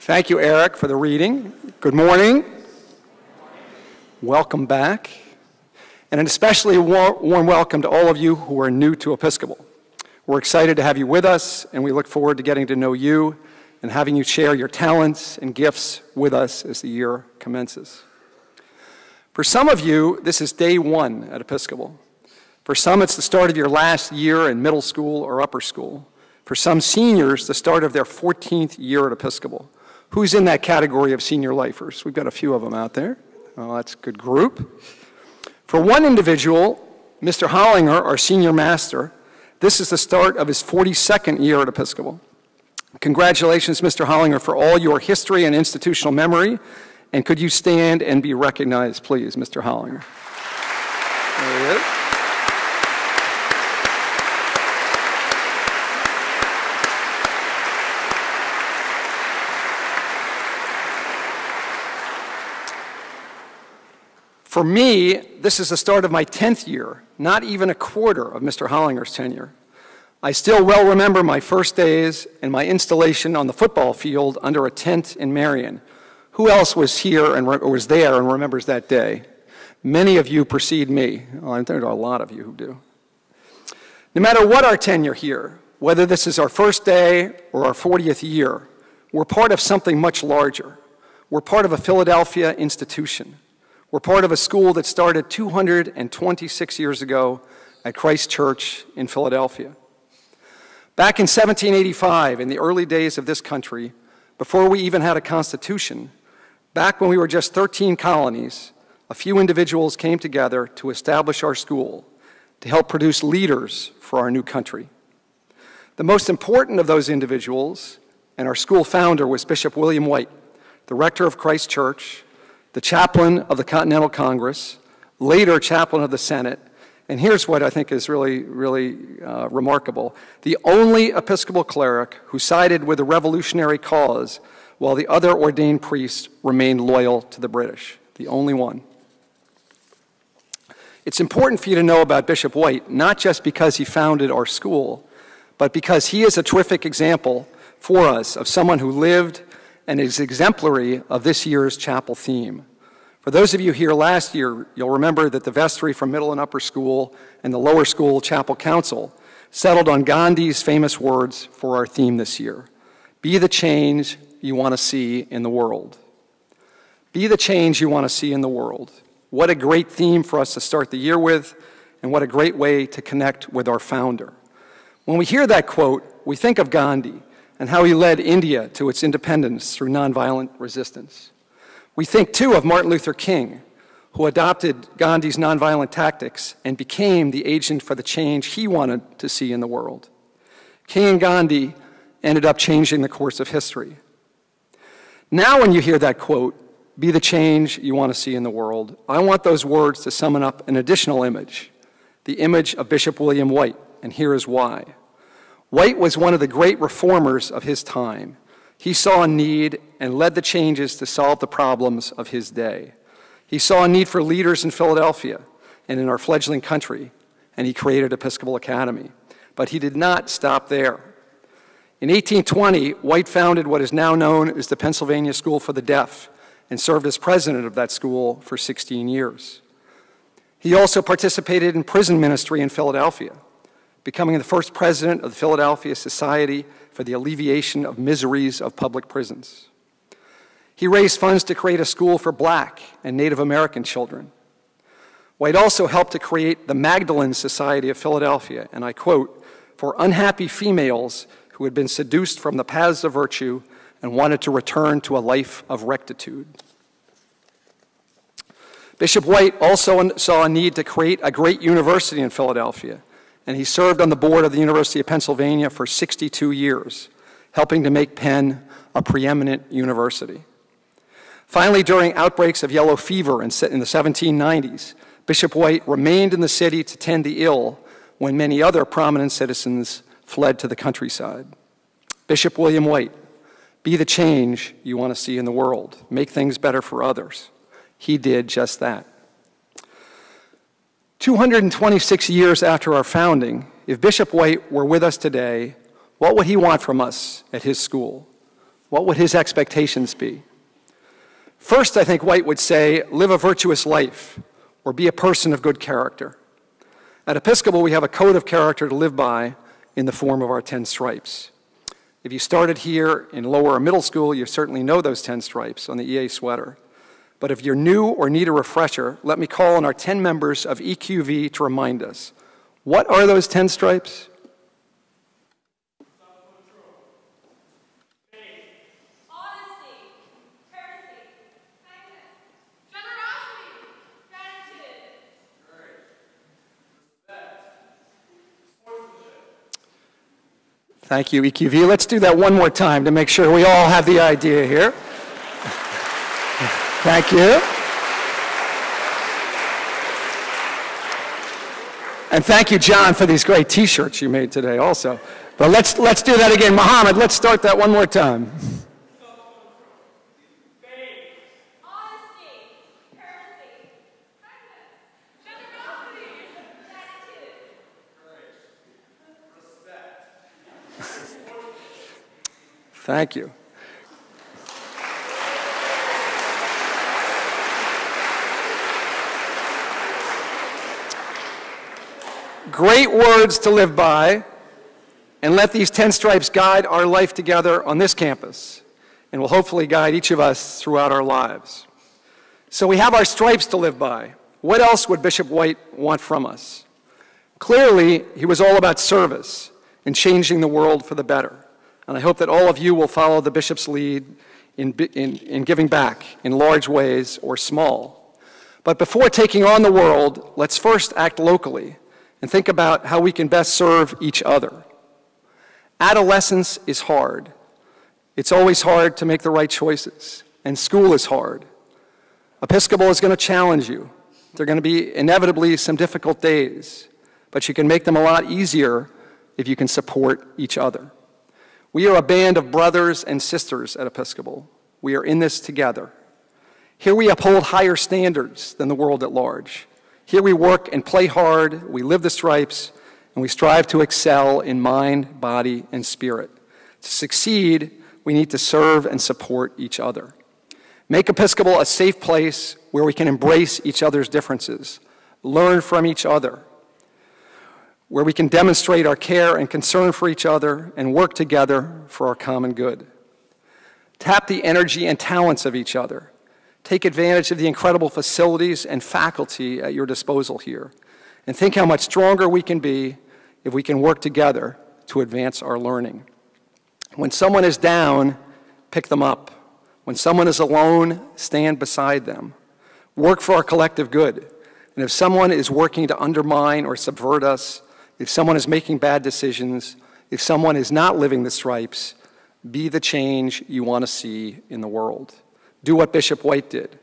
Thank you, Eric, for the reading. Good morning. Welcome back. And an especially warm welcome to all of you who are new to Episcopal. We're excited to have you with us, and we look forward to getting to know you and having you share your talents and gifts with us as the year commences. For some of you, this is day one at Episcopal. For some, it's the start of your last year in middle school or upper school. For some seniors, the start of their 14th year at Episcopal. Who's in that category of senior lifers? We've got a few of them out there. Oh, that's a good group. For one individual, Mr. Hollinger, our senior master, this is the start of his 42nd year at Episcopal. Congratulations, Mr. Hollinger, for all your history and institutional memory. And could you stand and be recognized, please, Mr. Hollinger? There he is. For me, this is the start of my 10th year, not even a quarter of Mr. Hollinger's tenure. I still well remember my first days and my installation on the football field under a tent in Marion. Who else was here and was there and remembers that day? Many of you precede me. Well, there are a lot of you who do. No matter what our tenure here, whether this is our first day or our 40th year, we're part of something much larger. We're part of a Philadelphia institution. We're part of a school that started 226 years ago at Christ Church in Philadelphia. Back in 1785, in the early days of this country, before we even had a constitution, back when we were just 13 colonies, a few individuals came together to establish our school, to help produce leaders for our new country. The most important of those individuals and our school founder was Bishop William White, the rector of Christ Church, the chaplain of the Continental Congress, later chaplain of the Senate, and here's what I think is really remarkable, the only Episcopal cleric who sided with the revolutionary cause while the other ordained priests remained loyal to the British, the only one. It's important for you to know about Bishop White, not just because he founded our school, but because he is a terrific example for us of someone who lived and is exemplary of this year's chapel theme. For those of you here last year, you'll remember that the vestry from middle and upper school and the lower school chapel council settled on Gandhi's famous words for our theme this year. Be the change you want to see in the world. Be the change you want to see in the world. What a great theme for us to start the year with, and what a great way to connect with our founder. When we hear that quote, we think of Gandhi and how he led India to its independence through nonviolent resistance. We think, too, of Martin Luther King, who adopted Gandhi's nonviolent tactics and became the agent for the change he wanted to see in the world. King and Gandhi ended up changing the course of history. Now when you hear that quote, be the change you want to see in the world, I want those words to summon up an additional image, the image of Bishop William White, and here is why. White was one of the great reformers of his time. He saw a need and led the changes to solve the problems of his day. He saw a need for leaders in Philadelphia and in our fledgling country, and he created Episcopal Academy. But he did not stop there. In 1820, White founded what is now known as the Pennsylvania School for the Deaf and served as president of that school for 16 years. He also participated in prison ministry in Philadelphia, becoming the first president of the Philadelphia Society for the Alleviation of Miseries of Public Prisons. He raised funds to create a school for Black and Native American children. White also helped to create the Magdalene Society of Philadelphia, and I quote, for unhappy females who had been seduced from the paths of virtue and wanted to return to a life of rectitude. Bishop White also saw a need to create a great university in Philadelphia, and he served on the board of the University of Pennsylvania for 62 years, helping to make Penn a preeminent university. Finally, during outbreaks of yellow fever in the 1790s, Bishop White remained in the city to tend the ill when many other prominent citizens fled to the countryside. Bishop William White, be the change you want to see in the world. Make things better for others. He did just that. 226 years after our founding, if Bishop White were with us today, what would he want from us at his school? what would his expectations be? First, I think White would say, live a virtuous life, or be a person of good character. At Episcopal, we have a code of character to live by in the form of our 10 stripes. If you started here in lower or middle school, you certainly know those 10 stripes on the EA sweater. But if you're new or need a refresher, let me call on our 10 members of EQV to remind us. What are those 10 stripes? Thank you, EQV. Let's do that one more time to make sure we all have the idea here. Thank you. And thank you, John, for these great T-shirts you made today also. But let's do that again. Mohammed, let's start that one more time. Thank you. Great words to live by, and let these 10 stripes guide our life together on this campus, and will hopefully guide each of us throughout our lives. So we have our stripes to live by. What else would Bishop White want from us? Clearly, he was all about service and changing the world for the better. And I hope that all of you will follow the bishop's lead in giving back in large ways or small. But before taking on the world, let's first act locally and think about how we can best serve each other. Adolescence is hard. It's always hard to make the right choices, and school is hard. Episcopal is going to challenge you. There are going to be inevitably some difficult days, but you can make them a lot easier if you can support each other. We are a band of brothers and sisters at Episcopal. We are in this together. Here we uphold higher standards than the world at large. Here we work and play hard, we live the stripes, and we strive to excel in mind, body, and spirit. To succeed, we need to serve and support each other. Make Episcopal a safe place where we can embrace each other's differences, learn from each other, where we can demonstrate our care and concern for each other and work together for our common good. Tap the energy and talents of each other. Take advantage of the incredible facilities and faculty at your disposal here. And think how much stronger we can be if we can work together to advance our learning. When someone is down, pick them up. When someone is alone, stand beside them. Work for our collective good. And if someone is working to undermine or subvert us, if someone is making bad decisions, if someone is not living the stripes, be the change you want to see in the world. Do what Bishop White did.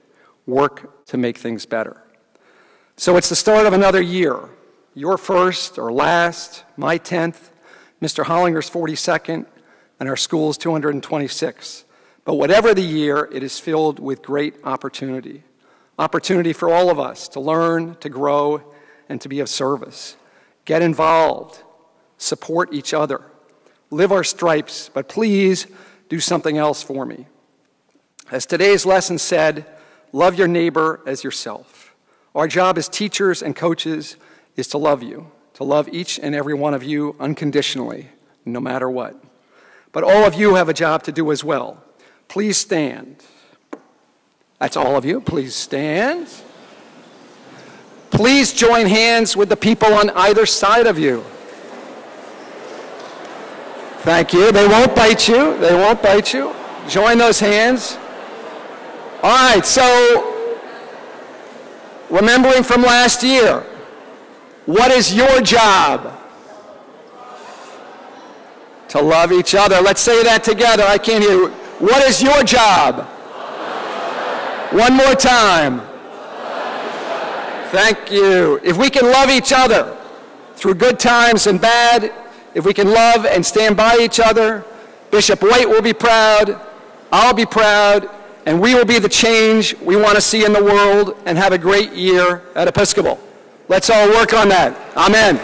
Work to make things better. So it's the start of another year. Your first or last, my 10th, Mr. Hollinger's 42nd, and our school's 226th. But whatever the year, it is filled with great opportunity. Opportunity for all of us to learn, to grow, and to be of service. Get involved. Support each other. Live our stripes, but please do something else for me. As today's lesson said, love your neighbor as yourself. Our job as teachers and coaches is to love you, to love each and every one of you unconditionally, no matter what. But all of you have a job to do as well. Please stand. That's all of you. Please stand. Please join hands with the people on either side of you. Thank you. They won't bite you. They won't bite you. Join those hands. All right, so remembering from last year, what is your job? To love each other. Let's say that together. I can't hear you. What is your job? One more time. Thank you. If we can love each other through good times and bad, if we can love and stand by each other, Bishop White will be proud, I'll be proud, and we will be the change we want to see in the world and have a great year at Episcopal. Let's all work on that. Amen.